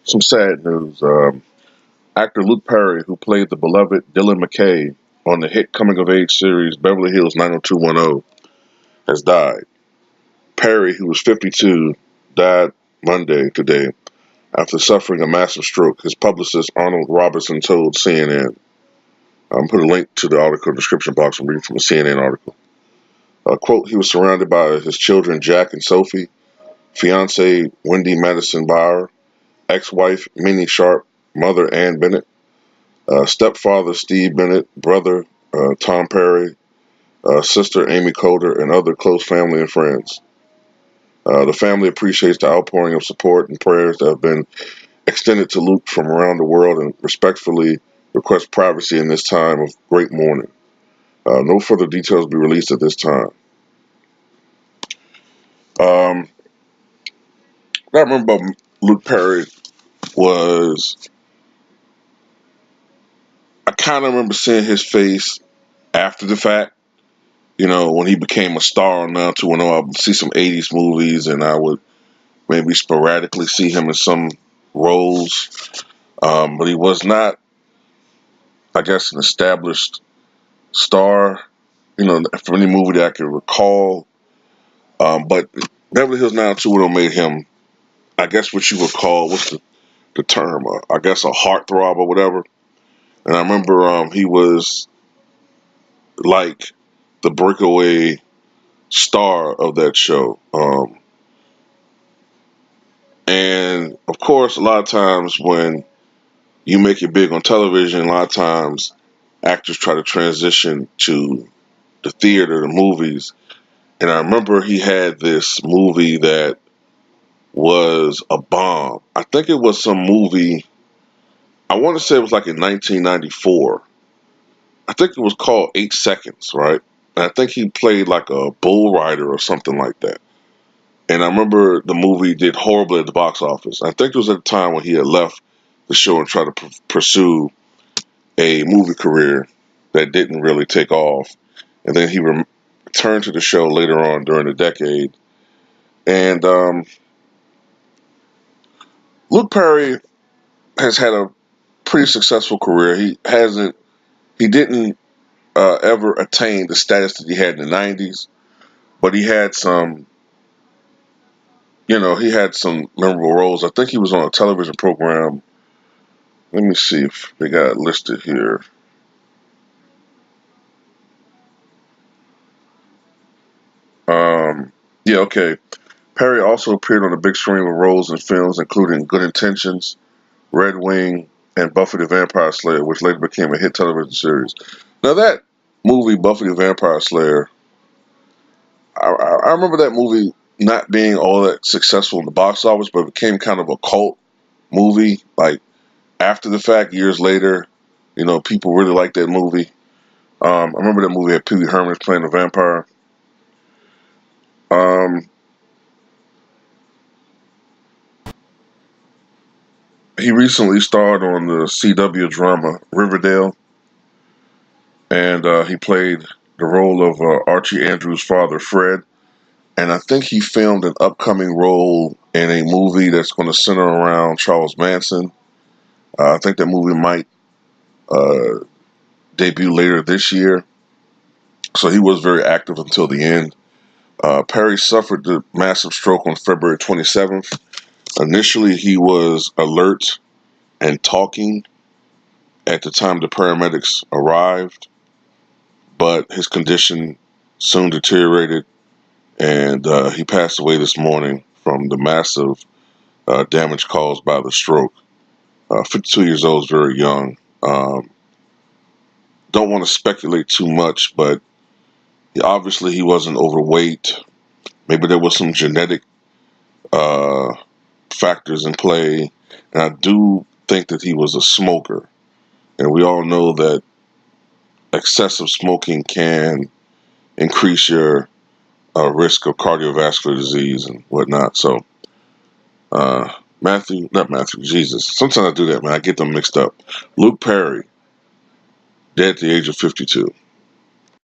Some sad news. Actor Luke Perry, who played the beloved Dylan McKay on the hit coming of age series Beverly Hills 90210, has died. Perry, who was 52, died Monday today after suffering a massive stroke. His publicist Arnold Robertson told CNN. Put a link to the article in the description box. I'm reading from a CNN article. Quote, he was surrounded by his children Jack and Sophie, fiance Wendy Madison Bauer, ex-wife Minnie Sharp, mother Ann Bennett, stepfather Steve Bennett, brother Tom Perry, sister Amy Coder, and other close family and friends. The family appreciates the outpouring of support and prayers that have been extended to Luke from around the world and respectfully request privacy in this time of great mourning. No further details will be released at this time. What I remember about Luke Perry was I kind of remember seeing his face after the fact. You know, when he became a star on 90210, I would see some 80s movies and I would maybe sporadically see him in some roles. But he was not, I guess, an established star, you know, for any movie that I can recall. But Beverly Hills 90210 made him, I guess, what you would call, what's the term? I guess a heartthrob or whatever. And I remember he was like the breakaway star of that show. And of course, a lot of times when you make it big on television, a lot of times actors try to transition to the theater, the movies. And I remember he had this movie that was a bomb. I think it was some movie, I want to say it was like in 1994. I think it was called 8 Seconds, right? And I think he played like a bull rider or something like that. And I remember the movie did horribly at the box office. I think it was at the time when he had left the show and tried to pursue a movie career that didn't really take off. And then he returned to the show later on during the decade. And Luke Perry has had a pretty successful career. He didn't ever attain the status that he had in the 90s, but he had some, he had some memorable roles. I think he was on a television program. Let me see if they got it listed here. Yeah, okay. Perry also appeared on the big screen with roles in films including Good Intentions, Red Wing, and Buffy the Vampire Slayer, which later became a hit television series. Now that movie, Buffy the Vampire Slayer, I remember that movie not being all that successful in the box office, but it became kind of a cult movie. Like after the fact, years later, people really liked that movie. I remember that movie had Pee Wee Herman playing the vampire. Um, he recently starred on the CW drama Riverdale, and he played the role of Archie Andrews' father, Fred. And I think he filmed an upcoming role in a movie that's going to center around Charles Manson. I think that movie might uh, debut later this year. So he was very active until the end. Perry suffered the massive stroke on February 27th. Initially, he was alert and talking at the time the paramedics arrived, but his condition soon deteriorated, and he passed away this morning from the massive damage caused by the stroke. 52 years old is very young. Don't want to speculate too much, but obviously he wasn't overweight. Maybe there was some genetic uh, factors in play, and I do think that he was a smoker. And we all know that excessive smoking can increase your risk of cardiovascular disease and whatnot. So, not Matthew, Jesus. Sometimes I do that, man. I get them mixed up. Luke Perry, dead at the age of 52.